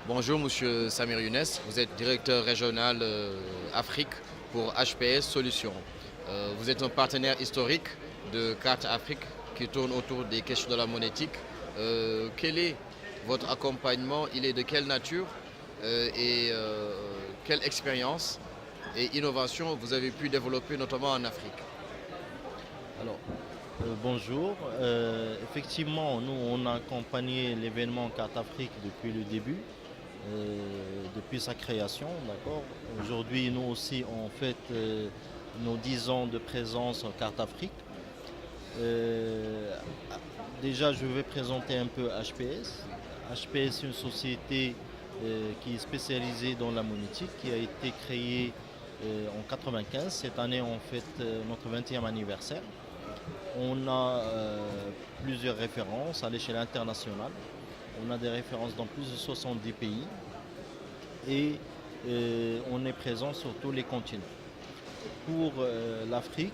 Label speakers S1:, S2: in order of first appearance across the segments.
S1: Bonjour Monsieur Samir Younes, vous êtes directeur régional Afrique pour HPS Solutions. Vous êtes un partenaire historique de Carte Afrique qui tourne autour des questions de la monétique. Quel est votre accompagnement? Il est de quelle nature et quelle expérience et innovation vous avez pu développer notamment en Afrique?
S2: Alors, bonjour. Effectivement, nous, on a accompagné l'événement Carte Afrique depuis le début, depuis sa création, d'accord. Aujourd'hui, nous aussi, on fête nos 10 ans de présence en Carte Afrique. Euh, Déjà, je vais présenter un peu HPS. HPS, c'est une société qui est spécialisée dans la monétique, qui a été créée en 95. Cette année, on fête notre 20e anniversaire. On a plusieurs références à l'échelle internationale. On a des références dans plus de 70 pays et on est présent sur tous les continents. Pour l'Afrique,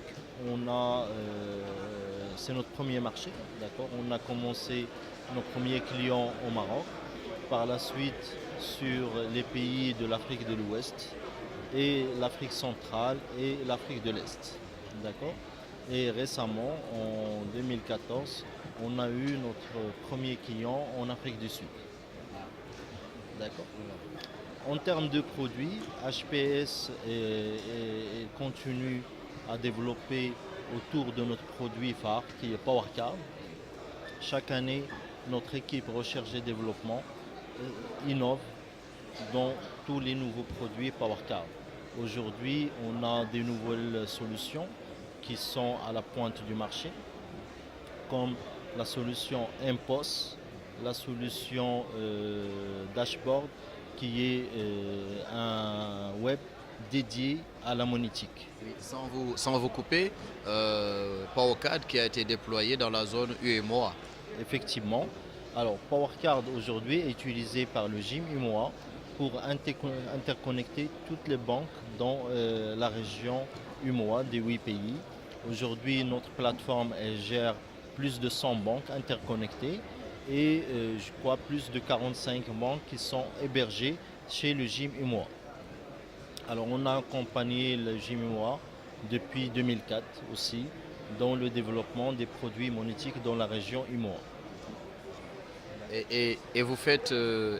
S2: c'est notre premier marché, d'accord. On a commencé nos premiers clients au Maroc, par la suite sur les pays de l'Afrique de l'Ouest et l'Afrique centrale et l'Afrique de l'Est, d'accord. Et récemment, en 2014, on a eu notre premier client en Afrique du Sud. D'accord. En termes de produits, HPS continue à développer autour de notre produit phare qui est PowerCard. Chaque année, notre équipe recherche et développement innove dans tous les nouveaux produits PowerCard. Aujourd'hui, on a des nouvelles solutions qui sont à la pointe du marché, comme la solution MPOS, la solution Dashboard, qui est un web dédié à la monétique.
S1: Oui, sans vous couper, PowerCard qui a été déployé dans la zone UEMOA.
S2: Effectivement. Alors, PowerCard aujourd'hui est utilisé par le GIM UMOA pour interconnecter toutes les banques dans la région UMOA des 8 pays. Aujourd'hui, notre plateforme elle gère plus de 100 banques interconnectées et je crois plus de 45 banques qui sont hébergées chez le GIM UMOA. Alors, on a accompagné le GIM UMOA depuis 2004 aussi dans le développement des produits monétiques dans la région UMOA.
S1: Et vous faites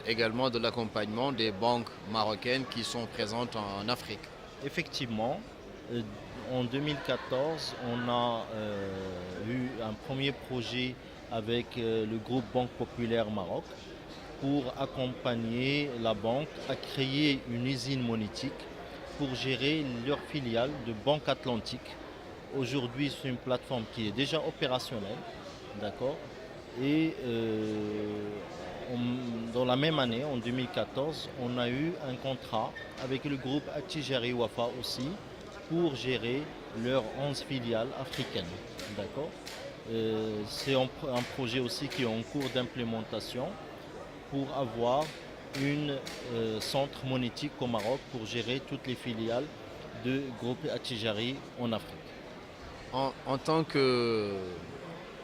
S1: également de l'accompagnement des banques marocaines qui sont présentes en Afrique.
S2: Effectivement, euh, en 2014, on a eu un premier projet avec le groupe Banque Populaire Maroc pour accompagner la banque à créer une usine monétique pour gérer leur filiale de Banque Atlantique. Aujourd'hui, c'est une plateforme qui est déjà opérationnelle, d'accord. Et dans la même année, en 2014, on a eu un contrat avec le groupe Attijari Wafa aussi pour gérer leurs 11 filiales africaines. D'accord. C'est un projet aussi qui est en cours d'implémentation pour avoir une centre monétique au Maroc pour gérer toutes les filiales de groupe Attijari en Afrique.
S1: En tant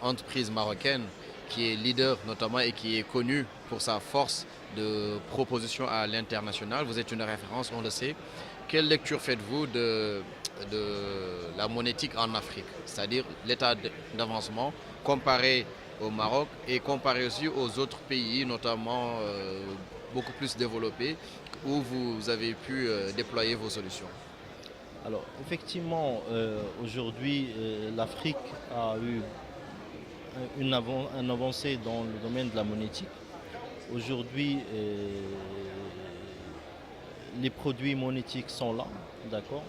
S1: qu'entreprise marocaine qui est leader notamment et qui est connue pour sa force de proposition à l'international, vous êtes une référence, on le sait. Quelle lecture faites-vous de la monétique en Afrique, c'est-à-dire l'état d'avancement comparé au Maroc et comparé aussi aux autres pays, notamment beaucoup plus développés, où vous avez pu déployer vos solutions?
S2: Alors, effectivement, aujourd'hui, l'Afrique a eu un avancée dans le domaine de la monétique. Aujourd'hui, les produits monétiques sont là, d'accord.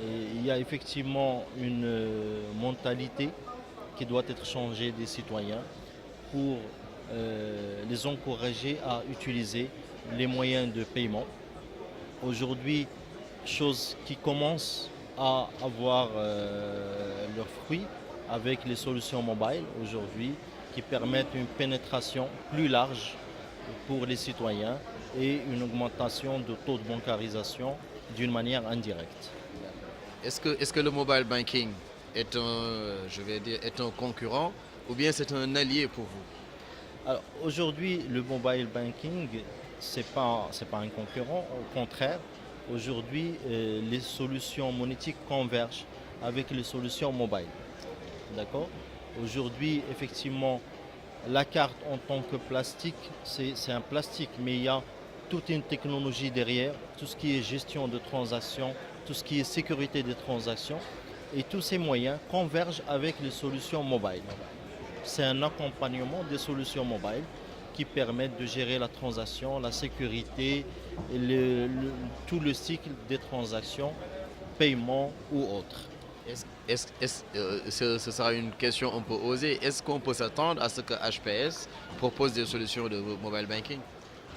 S2: Et il y a effectivement une mentalité qui doit être changée des citoyens pour les encourager à utiliser les moyens de paiement. Aujourd'hui, chose qui commence à avoir leurs fruits avec les solutions mobiles aujourd'hui qui permettent une pénétration plus large pour les citoyens et une augmentation de taux de bancarisation d'une manière indirecte.
S1: Est-ce que le mobile banking est je vais dire, est un concurrent ou bien c'est un allié pour vous?
S2: Alors aujourd'hui, le mobile banking c'est pas un concurrent. Au contraire, aujourd'hui, les solutions monétiques convergent avec les solutions mobile. D'accord? Aujourd'hui, effectivement, la carte en tant que plastique, c'est un plastique, mais il y a toute une technologie derrière, tout ce qui est gestion de transactions, tout ce qui est sécurité des transactions, et tous ces moyens convergent avec les solutions mobile. C'est un accompagnement des solutions mobile qui permettent de gérer la transaction, la sécurité, tout le cycle des transactions, paiement ou autre.
S1: Ce sera une question on peut oser. Est-ce qu'on peut s'attendre à ce que HPS propose des solutions de mobile banking?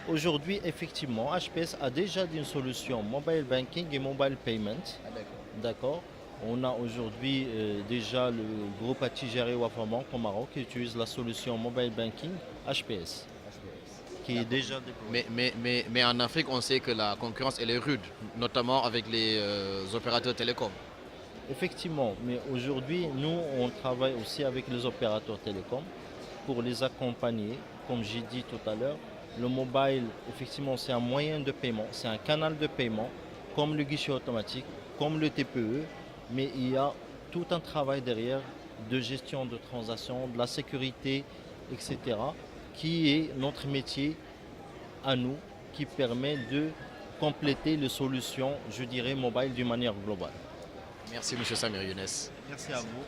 S2: Aujourd'hui, effectivement, HPS a déjà une solution mobile banking et mobile payment. D'accord. On a aujourd'hui déjà le groupe Attijari Wafaman au Maroc qui utilise la solution mobile banking HPS, qui est déjà déployée.
S1: Mais en Afrique, on sait que la concurrence elle est rude, notamment avec les opérateurs télécoms.
S2: Effectivement, mais aujourd'hui, nous, on travaille aussi avec les opérateurs télécoms pour les accompagner. Comme j'ai dit tout à l'heure, le mobile, effectivement, c'est un moyen de paiement, c'est un canal de paiement, comme le guichet automatique, comme le TPE, mais il y a tout un travail derrière de gestion de transactions, de la sécurité, etc., qui est notre métier à nous, qui permet de compléter les solutions, je dirais, mobile d'une manière globale.
S1: Merci, M. Samir Younes.
S2: Merci à vous.